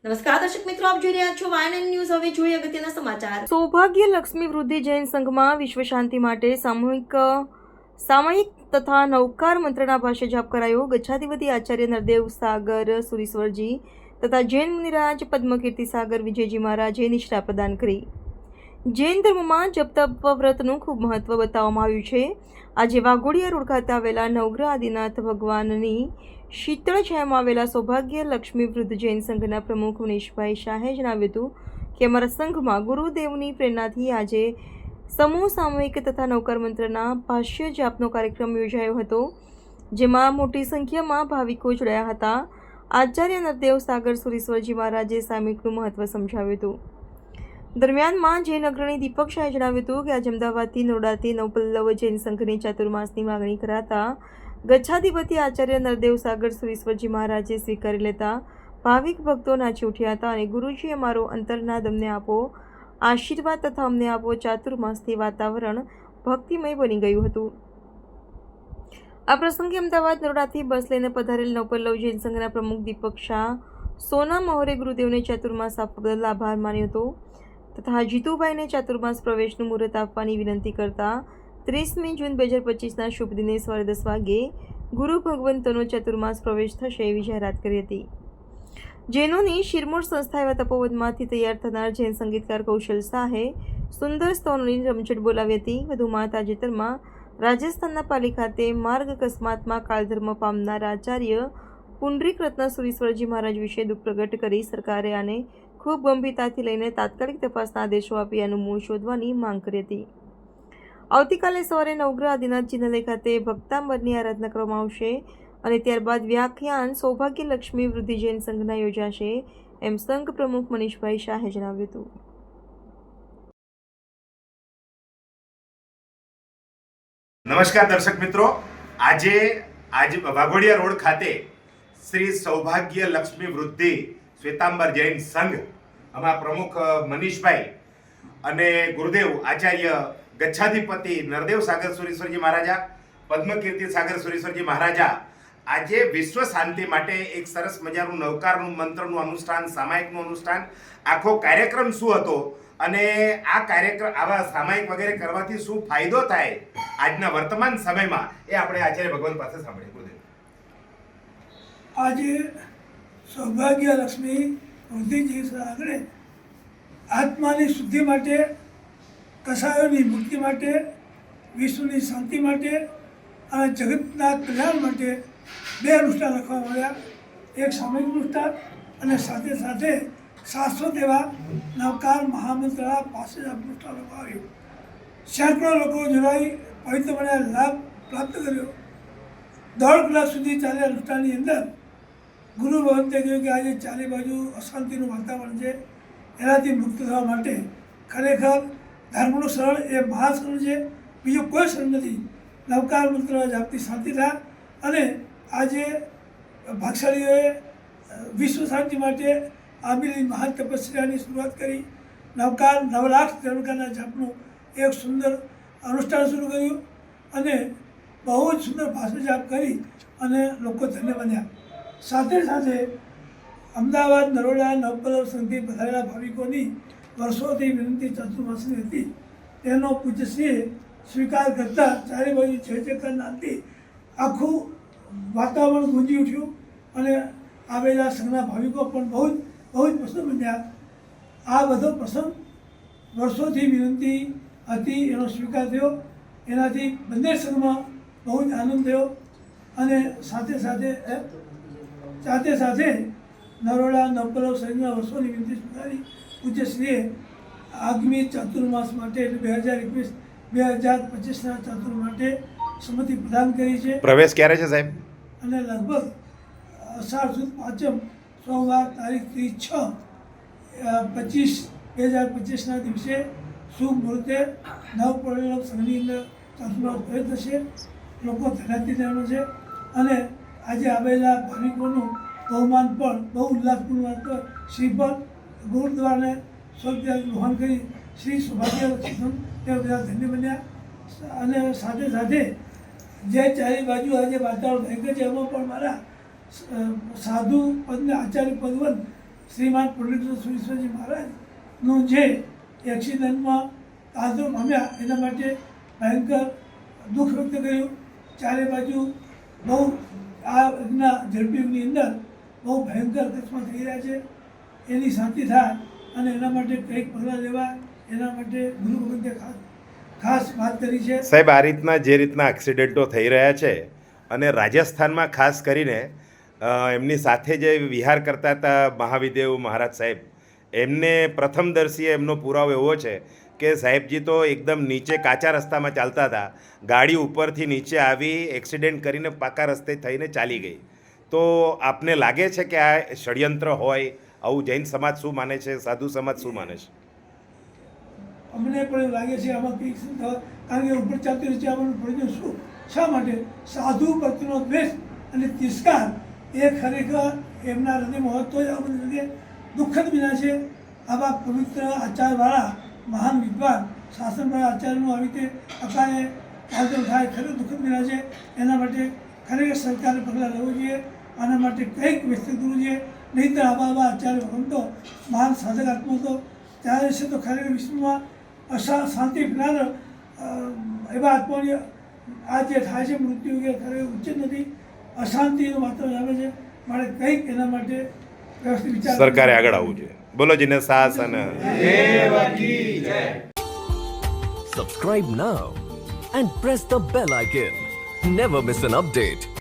નમસ્કાર દર્શક મિત્રો, આપ જોઈ રહ્યા છો વાયએનએન ન્યૂઝ. હવે જોઈએ અગત્યના સમાચાર. સૌભાગ્ય લક્ષ્મી વૃદ્ધિ જૈન સંઘમાં વિશ્વ શાંતિ માટે સામૂહિક તથા નવકાર મંત્રના ભાષ્ય જાપ કરાયો. ગચ્છાધિપતિ આચાર્ય નરદેવ સાગર સુરીશ્વરજી તથા જૈન મુનિરાજ પદ્મકીર્તિ સાગર વિજયજી મહારાજે નિષ્ઠા પ્રદાન કરી. જૈન ધર્મમાં જપ તપ વ્રતનું ખૂબ મહત્વ બતાવવામાં આવ્યું છે. આજે વાઘોડિયા રોડ ખાતે આવેલા નવગ્રહ આદિનાથ ભગવાનની શીતળ છાયામાં આવેલા સૌભાગ્ય લક્ષ્મી વૃદ્ધ જૈન સંઘના પ્રમુખ મનીષભાઈ શાહે જણાવ્યું હતું કે અમારા સંઘમાં ગુરુદેવની પ્રેરણાથી આજે સમૂહ સામૂહિક તથા નવકાર મંત્રના ભાષ્ય જાપનો કાર્યક્રમ યોજાયો હતો, જેમાં મોટી સંખ્યામાં ભાવિકો જોડાયા હતા. આચાર્ય નરદેવ સાગર સુરીશ્વરજી મહારાજે સામૂહિકનું મહત્વ સમજાવ્યું હતું. દરમિયાનમાં જૈન અગ્રણી દીપક શાહે જણાવ્યું હતું કે આજે અમદાવાદથી નોરડાથી નવપલ્લવ જૈન સંઘની ચાતુર્માસની માગણી કરાતા ગચ્છાધિપતિ આચાર્ય નરદેવ સાગર સુરીશ્વરજી મહારાજે સ્વીકારી લેતા ભાવિક ભક્તો નાચી ઉઠ્યા હતા અને ગુરુજી અમારો અંતરનાદ અમને આપો, આશીર્વાદ તથા અમને આપો. ચાતુર્માસથી વાતાવરણ ભક્તિમય બની ગયું હતું. આ પ્રસંગે અમદાવાદ નોરડાથી બસ લઈને પધારેલ નવપલ્લવ જૈન સંઘના પ્રમુખ દીપક શાહ સોના મહોરે ગુરુદેવને ચાતુર્માસ આપવા બદલ આભાર માન્યો હતો તથા જીતુભાઈને ચાતુર્માસ પ્રવેશનું મુહૂર્ત આપવાની વિનંતી કરતા 30મી જૂન 2025ના શુભ દિને સવારે 10 વાગ્યે ગુરુ ભગવંતોનો ચાતુર્માસ પ્રવેશ થશે એવી જાહેરાત કરી હતી. જૈનોની શિરમોર સંસ્થા એવા તપોવનમાંથી તૈયાર થનાર જૈન સંગીતકાર કૌશલ શાહે સુંદર સ્તવોની રમઝટ બોલાવી હતી. વધુમાં તાજેતરમાં રાજસ્થાનના પાલી ખાતે માર્ગ અકસ્માતમાં કાળધર્મ પામનાર આચાર્ય પુંડરીક રત્ન સુરીશ્વરજી મહારાજ વિશે દુઃખ પ્રગટ કરી સરકારે આને ખૂબ ગંભીરતાથી લઈને તાત્કાલિક તપાસના આદેશો આપી આનું મૂળ શોધવાની માંગ કરી હતી. આવતીકાલે સવારે નવગ્રહ આદિનાથ જિનાલય ખાતે ભક્તાંબરની આરાધના કરવામાં આવશે અને ત્યારબાદ વ્યાખ્યાન સૌભાગ્ય લક્ષ્મી વૃદ્ધિ જૈન સંઘના યોજાશે એમ સંઘ પ્રમુખ મનીષભાઈ શાહે જણાવ્યું હતું. નમસ્કાર દર્શક મિત્રો, આજે વાઘોડિયા રોડ ખાતે શ્રી સૌભાગ્ય લક્ષ્મી વૃદ્ધિ શ્વેતાંબર જૈન સંઘ અમારા પ્રમુખ મનીષભાઈ અને ગુરુદેવ આચાર્ય ગચ્છાધિપતિ નરદેવ સાગર સુરીશ્વરજી મહારાજા પદ્મકીર્તિ સાગર સુરીશ્વરજી મહારાજા આજે વિશ્વ શાંતિ માટે એક સરસ મજાનું નવકારનું મંત્રનું અનુષ્ઠાન, સામાયિકનું અનુષ્ઠાન, આખો કાર્યક્રમ શું હતો અને આ કાર્યક્રમ આવા સામાયિક વગેરે કરવાથી શું ફાયદો થાય આજના વર્તમાન સમયમાં એ આપણે આચાર્ય ભગવાન પાસે સાંભળીએ. ગુરુદેવ, આજે સૌભાગ્ય લક્ષ્મી વૃદ્ધિજી આગળ આત્માની શુદ્ધિ માટે, કસાયોની મુક્તિ માટે, વિશ્વની શાંતિ માટે અને જગતના કલ્યાણ માટે 2 અનુષ્ઠાન લખવામાં આવ્યા. એક સામૂહિક અનુષ્ઠાન અને સાથે સાથે શાશ્વત એવા નવકાર મહામંત્રના પાસે અનુષ્ઠાન લખવામાં આવ્યું. સેંકડો લોકો જોડાઈ પવિત્ર મને લાભ પ્રાપ્ત કર્યો. 1.5 કલાક સુધી ચાલે અનુષ્ઠાનની અંદર ગુરુ ભગવંતે કહ્યું કે આજે ચારે બાજુ અશાંતિનું વાતાવરણ છે, એનાથી મુક્ત થવા માટે ખરેખર ધર્મનું શરણ એ મહાશરણ છે, બીજું કોઈ શરણ નથી. નવકાર મંત્ર જાપથી શાંતિ થાય અને આજે ભાગશાળીઓએ વિશ્વ શાંતિ માટે આવેલી મહાન તપસ્યાની શરૂઆત કરી. નવકાર 9 લાખ નવકારના જાપનું એક સુંદર અનુષ્ઠાન શરૂ કર્યું અને બહુ જ સુંદર ભાષા જાપ કરી અને લોકો ધન્ય બન્યા. સાથે સાથે અમદાવાદ નરોડા નવપલ્લવ સંઘથી પધારેલા ભાવિકોની વર્ષોથી વિનંતી ચાતુર્માસની હતી, તેનો પૂજ્યશ્રીએ સ્વીકાર કરતાં ચારે બાજુ જયજયકાર નાદથી આખું વાતાવરણ ગુંજી ઉઠ્યું અને આવેલા સંઘના ભાવિકો પણ બહુ જ પ્રસન્ન બન્યા. આ બધો પ્રસંગ વર્ષોથી વિનંતી હતી એનો સ્વીકાર થયો, એનાથી બંને સંઘમાં બહુ જ આનંદ થયો અને સાથે સાથે નરોડા નવપલ્લવ સહિતના વર્ષોની વિનંતી સ્વીકારી પૂજ્યશ્રીએ આગામી ચાતુર્માસ માટે એટલે 2021-2025ના ચાતુર માટે સંમતિ પ્રદાન કરી છે. પ્રવેશ ક્યારે છે સાહેબ? અને લગભગ અષાઢ સુદ પાંચમ સોમવાર તારીખ 30/6/2025ના દિવસે શુભ મુહૂર્તે નવપલ્લવ સંઘની અંદર ચાતુર્માસ પ્રવેશ થશે. લોકો ધરાતી રહેવાનો છે અને આજે આવેલા ભાવિકોનું બહુમાન પણ બહુ ઉલ્લાસપૂર્ણ શ્રીફળ ગુરુદ્વારાને સ્વર્ગથી વહન કરી શ્રી સૌભાગ્ય લક્ષ્મી તે બધા ધન્ય બન્યા. અને સાથે સાથે જે ચારે બાજુ આજે વાતાવરણ ભયંકર છે એમાં પણ મારા સાધુ પદને આચાર્ય પદવન શ્રીમાન પુંડલીક સુરેશ્વરજી મહારાજનું જે એક્સિડન્ટમાં તાજો પામ્યા એના માટે ભયંકર દુઃખ વ્યક્ત કર્યું. ચારે બાજુ બહુ આ યુગના ઝડપી યુગની અંદર બહુ ભયંકર અકસ્માત થઈ રહ્યા છે. એની શાંતિ થાય અને એના માટે કંઈક પગલાં લેવા એના માટે ગુરુ ભગવંતે ખાસ વાત કરી છે. સાહેબ, આ રીતના જે રીતના એક્સિડન્ટો થઈ રહ્યા છે અને રાજસ્થાનમાં ખાસ કરીને એમની સાથે જે વિહાર કરતા હતા મહાવિદેવ મહારાજ સાહેબ, એમને પ્રથમદર્શીએ એમનો પુરાવો એવો છે કે સાહેબજી તો એકદમ નીચે કાચા રસ્તામાં ચાલતા હતા, ગાડી ઉપરથી નીચે આવી એક્સિડન્ટ કરીને પાકા રસ્તે થઈને ચાલી ગઈ. તો આપને લાગે છે કે આ ષડયંત્ર હોય? આવું જૈન સમાજ શું માને છે, સાધુ સમાજ શું માને છે? અમને પણ એવું લાગે છે આમાં કંઈક કારણ કે ઉપર ચાલતી રહે છે આમાં પ્રયોજન શું? શા માટે? સાધુ પ્રત્યેનો દ્વેષ અને તિરસ્કાર એ ખરેખર એમના હૃદયમાં હોત તો જ આ બધી રીતે દુઃખદ વિના છે. આવા પવિત્ર આચારવાળા મહાન વિદ્વાન શાસનવાળા આચાર્યનું આવી રીતે અકાળે આયોજન થાય ખરેખર દુઃખદ વિના છે. એના માટે ખરેખર સરકારે પગલાં લેવું જોઈએ. આના માટે કંઈક વ્યવસ્થિત કરવું જોઈએ. નહીંતર આવા આચાર્ય ભગવંતો મહાન સાધક આત્મા તો ત્યારે છે તો ખરેખર વિશ્વમાં શાંતિ ફેલાનાર એવા આત્માની આ જે થાય છે મૃત્યુ કે ખરેખર ઉચિત નથી. અશાંતિનું વાતાવરણ આવે છે. મારે કંઈક એના માટે વ્યવસ્થિત વિચાર સરકારે આગળ આવવું જોઈએ. બોલો જીને સાહસ અને Subscribe now and press the bell icon. Never miss an update.